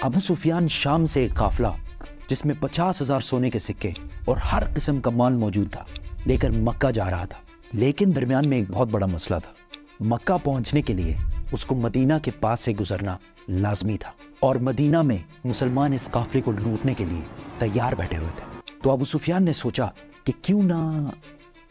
ابو سفیان شام سے ایک قافلہ جس میں 50,000 سونے کے سکے اور ہر قسم کا مال موجود تھا لے کر مکہ جا رہا تھا، لیکن درمیان میں ایک بہت بڑا مسئلہ تھا۔ مکہ پہنچنے کے لیے اس کو مدینہ کے پاس سے گزرنا لازمی تھا، اور مدینہ میں مسلمان اس قافلے کو لوٹنے کے لیے تیار بیٹھے ہوئے تھے۔ تو ابو سفیان نے سوچا کہ کیوں نہ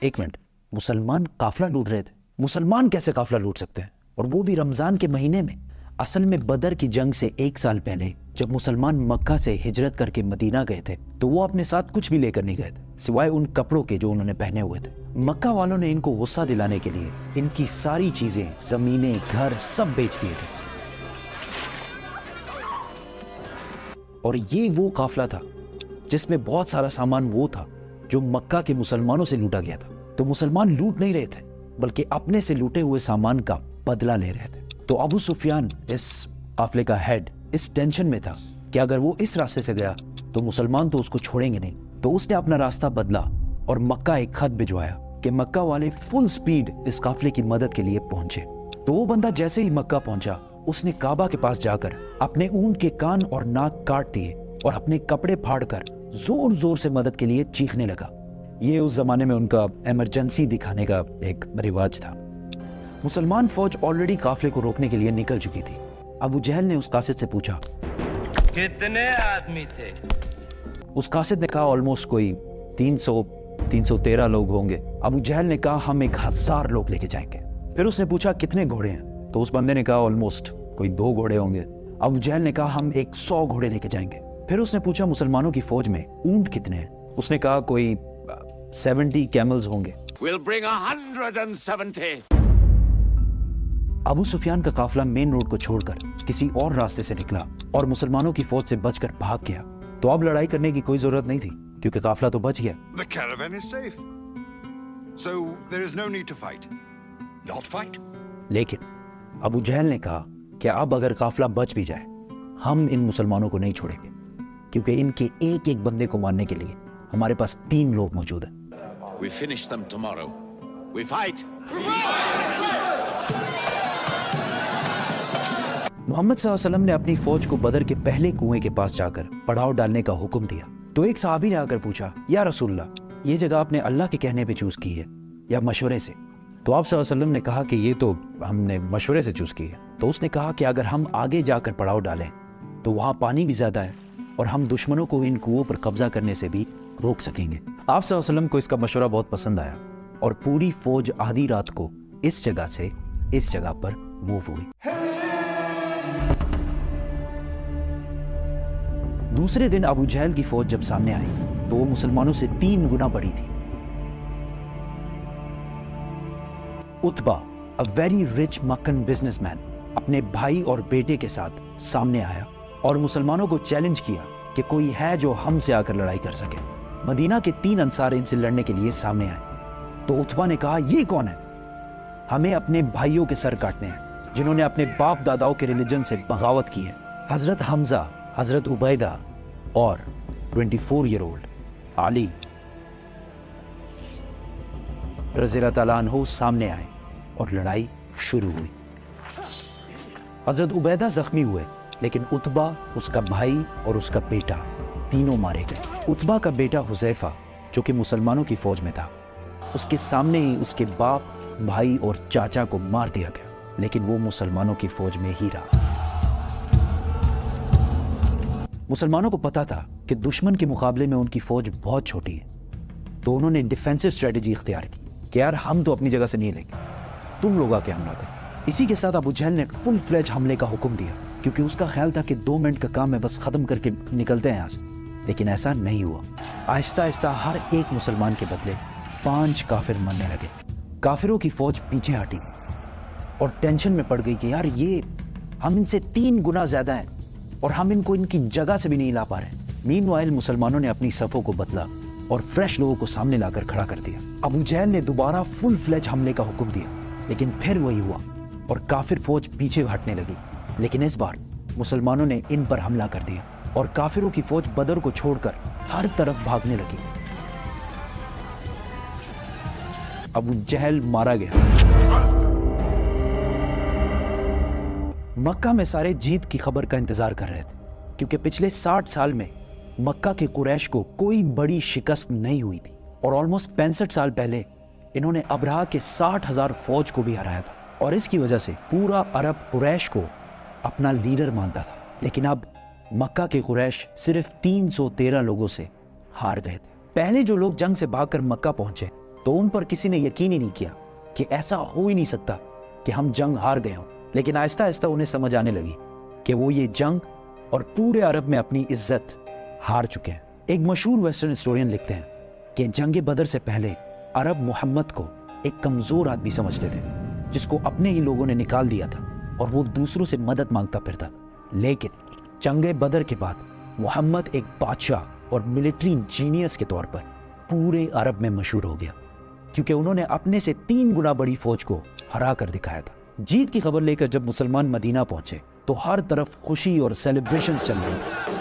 ایک منٹ، مسلمان قافلہ لوٹ رہے تھے، مسلمان کیسے قافلہ لوٹ سکتے ہیں، اور وہ بھی رمضان کے مہینے میں؟ اصل میں بدر کی جنگ سے 1 سال پہلے جب مسلمان مکہ سے ہجرت کر کے مدینہ گئے تھے تو وہ اپنے ساتھ کچھ بھی لے کر نہیں گئے تھے سوائے ان کپڑوں کے جو انہوں نے پہنے ہوئے تھے۔ مکہ والوں نے ان کو غصہ دلانے کے لیے ان کی ساری چیزیں، زمینیں، گھر سب بیچ دیے تھے، اور یہ وہ قافلہ تھا جس میں بہت سارا سامان وہ تھا جو مکہ کے مسلمانوں سے لوٹا گیا تھا۔ تو مسلمان لوٹ نہیں رہے تھے بلکہ اپنے سے لوٹے ہوئے سامان کا بدلہ لے رہے تھے۔ تو ابو سفیان اس قافلے کا ہیڈ اس ٹینشن میں تھا کہ اگر وہ اس راستے سے گیا تو مسلمان تو اس کو چھوڑیں گے نہیں، تو اس نے اپنا راستہ بدلا اور مکہ ایک خط بھجوایا کہ مکہ والے فل سپیڈ اس قافلے کی مدد کے لیے پہنچے۔ تو وہ بندہ جیسے ہی مکہ پہنچا اس نے کعبہ کے پاس جا کر اپنے اونٹ کے کان اور ناک کاٹ دیے اور اپنے کپڑے پھاڑ کر زور زور سے مدد کے لیے چیخنے لگا۔ یہ اس زمانے میں ان کا ایمرجنسی دکھانے کا ایک رواج تھا۔ مسلمان فوج آلریڈی قافلے کو روکنے کے لیے نکل چکی تھی۔ ابو جہل نے اس قاصد سے پوچھا کتنے آدمی تھے؟ اس قاصد نے کہا آلموسٹ کوئی 313 لوگ ہوں گے۔ ابو جہل نے کہا ہم 1000 لوگ لے کے جائیں گے۔ پھر اس نے پوچھا کتنے گھوڑے ہیں؟ تو اس بندے نے کہا آلموسٹ کوئی 2 گھوڑے ہوں گے۔ ابو جہل نے کہا ہم 100 گھوڑے لے کے جائیں گے۔ پھر اس نے پوچھا مسلمانوں کی فوج میں اونٹ کتنے ہیں؟ اس نے کہا کوئی 70 کیملز ہوں گے۔ We'll bring 170. ابو سفیان کا قافلہ مین روڈ کو چھوڑ کر کسی اور راستے سے نکلا اور مسلمانوں کی فوج سے بچ کر بھاگ گیا۔ تو اب لڑائی کرنے کی کوئی ضرورت نہیں تھی کیونکہ قافلہ تو بچ گیا۔ The caravan is safe. So there is no need to fight. Not fight. لیکن ابو جہل نے کہا کہ اب اگر قافلہ بچ بھی جائے ہم ان مسلمانوں کو نہیں چھوڑیں گے، کیونکہ ان کے ایک ایک بندے کو مارنے کے لیے ہمارے پاس 3 لوگ موجود ہیں۔ We finish them tomorrow. We fight. محمد صلی اللہ علیہ وسلم نے اپنی فوج کو بدر کے پہلے کنویں کے پاس جا کر پڑاؤ ڈالنے کا حکم دیا۔ تو ایک صحابی نے آ کر پوچھا یا رسول اللہ، یہ جگہ آپ نے اللہ کے کہنے پہ چوز کی ہے یا مشورے سے؟ تو آپ صلی اللہ علیہ وسلم نے کہا کہ یہ تو ہم نے مشورے سے چوز کی ہے۔ تو اس نے کہا کہ اگر ہم آگے جا کر پڑاؤ ڈالیں تو وہاں پانی بھی زیادہ ہے اور ہم دشمنوں کو ان کنووں پر قبضہ کرنے سے بھی روک سکیں گے۔ آپ صلی اللہ علیہ وسلم کو اس کا مشورہ بہت پسند آیا اور پوری فوج آدھی رات کو اس جگہ سے اس جگہ پر موو ہوئی۔ دوسرے دن ابو جہل کی فوج جب سامنے آئی تو وہ مسلمانوں سے 3 گنا بڑی تھی۔ عتبہ a very rich Meccan businessman اپنے بھائی اور بیٹے کے ساتھ سامنے آیا اور مسلمانوں کو چیلنج کیا کہ کوئی ہے جو ہم سے آ کر لڑائی کر سکے۔ مدینہ کے 3 انصار ان سے لڑنے کے لیے سامنے آئے۔ تو عتبہ نے کہا یہ کون ہے؟ ہمیں اپنے بھائیوں کے سر کاٹنے ہیں جنہوں نے اپنے باپ داداؤں کے ریلیجن سے بغاوت کی ہے۔ حضرت حمزہ، حضرت عبیدہ اور 24 ایئر اولڈ علی رضی اللہ تعالیٰ عنہ سامنے آئے اور لڑائی شروع ہوئی۔ حضرت عبیدہ زخمی ہوئے لیکن عتبہ، اس کا بھائی اور اس کا بیٹا تینوں مارے گئے۔ عتبہ کا بیٹا حذیفہ جو کہ مسلمانوں کی فوج میں تھا، اس کے سامنے ہی اس کے باپ، بھائی اور چاچا کو مار دیا گیا، لیکن وہ مسلمانوں کی فوج میں ہی رہا۔ مسلمانوں کو پتا تھا کہ دشمن کے مقابلے میں ان کی فوج بہت چھوٹی ہے، تو انہوں نے ڈیفینسو اسٹریٹجی اختیار کی کہ یار ہم تو اپنی جگہ سے نہیں لیں گے، تم لوگ آ کے حملہ کرو۔ اسی کے ساتھ ابو جہل نے فل فلیج حملے کا حکم دیا کیونکہ اس کا خیال تھا کہ 2 منٹ کا کام ہے، بس ختم کر کے نکلتے ہیں یہاں سے، لیکن ایسا نہیں ہوا۔ آہستہ آہستہ ہر ایک مسلمان کے بدلے 5 کافر مرنے لگے۔ کافروں کی فوج پیچھے ہٹی اور ٹینشن میں پڑ گئی کہ یار یہ ہم ان سے 3 گنا زیادہ ہیں اور ہم ان کو ان کی جگہ سے بھی نہیں لا پا رہے۔ مین وائل مسلمانوں نے اپنی صفوں کو بدلا اور فریش لوگوں کو سامنے لا کر کھڑا کر دیا۔ ابو جہل نے دوبارہ فل فلیج حملے کا حکم دیا لیکن پھر وہی ہوا اور کافر فوج پیچھے ہٹنے لگی، لیکن اس بار مسلمانوں نے ان پر حملہ کر دیا اور کافروں کی فوج بدر کو چھوڑ کر ہر طرف بھاگنے لگی۔ ابو جہل مارا گیا۔ مکہ میں سارے جیت کی خبر کا انتظار کر رہے تھے کیونکہ پچھلے 60 سال میں مکہ کے قریش کو کوئی بڑی شکست نہیں ہوئی تھی اور آلموسٹ 65 سال پہلے انہوں نے ابرہہ کے 60,000 فوج کو بھی ہرایا تھا اور اس کی وجہ سے پورا عرب قریش کو اپنا لیڈر مانتا تھا. لیکن اب مکہ کے قریش صرف 313 لوگوں سے ہار گئے تھے. پہلے جو لوگ جنگ سے بھاگ کر مکہ پہنچے تو ان پر کسی نے یقین ہی نہیں کیا کہ ایسا ہو ہی نہیں سکتا کہ ہم جنگ ہار گئے ہوں. لیکن آہستہ آہستہ انہیں سمجھ آنے لگی کہ وہ یہ جنگ اور پورے عرب میں اپنی عزت ہار چکے ہیں. ایک مشہور ویسٹرن ہسٹورین لکھتے ہیں کہ جنگ بدر سے پہلے عرب محمد کو ایک کمزور آدمی سمجھتے تھے جس کو اپنے ہی لوگوں نے نکال دیا تھا اور وہ دوسروں سے مدد مانگتا پھرتا. لیکن جنگ بدر کے بعد محمد ایک بادشاہ اور ملٹری جینیس کے طور پر پورے عرب میں مشہور ہو گیا کیونکہ انہوں نے اپنے سے 3 گنا بڑی فوج کو ہرا کر دکھایا تھا. جیت کی خبر لے کر جب مسلمان مدینہ پہنچے تو ہر طرف خوشی اور سیلیبریشن چل رہی تھی.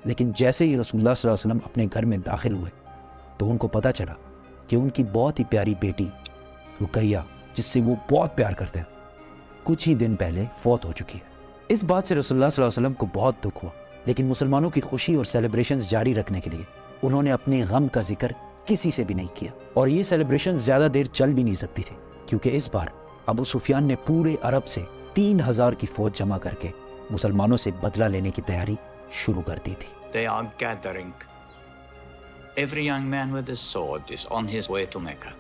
لیکن جیسے ہی رسول اللہ صلی اللہ علیہ وسلم اپنے گھر میں داخل ہوئے تو ان کو پتا چلا کہ ان کی بہت ہی پیاری بیٹی رقیہ جس سے وہ بہت پیار کرتے ہیں کچھ ہی دن پہلے فوت ہو چکی ہے. اس بات سے رسول اللہ صلی اللہ علیہ وسلم کو بہت دکھ ہوا لیکن مسلمانوں کی خوشی اور سیلیبریشنز جاری رکھنے کے لیے انہوں نے اپنے غم کا ذکر کسی سے بھی نہیں کیا. اور یہ سیلیبریشن زیادہ دیر چل بھی نہیں سکتی تھی کیونکہ اس بار ابو سفیان نے پورے عرب سے 3000 کی فوج جمع کر کے مسلمانوں سے بدلہ لینے کی تیاری شروع کر دی تھی. They are gathering. Every young man with a sword is on his way to Mecca.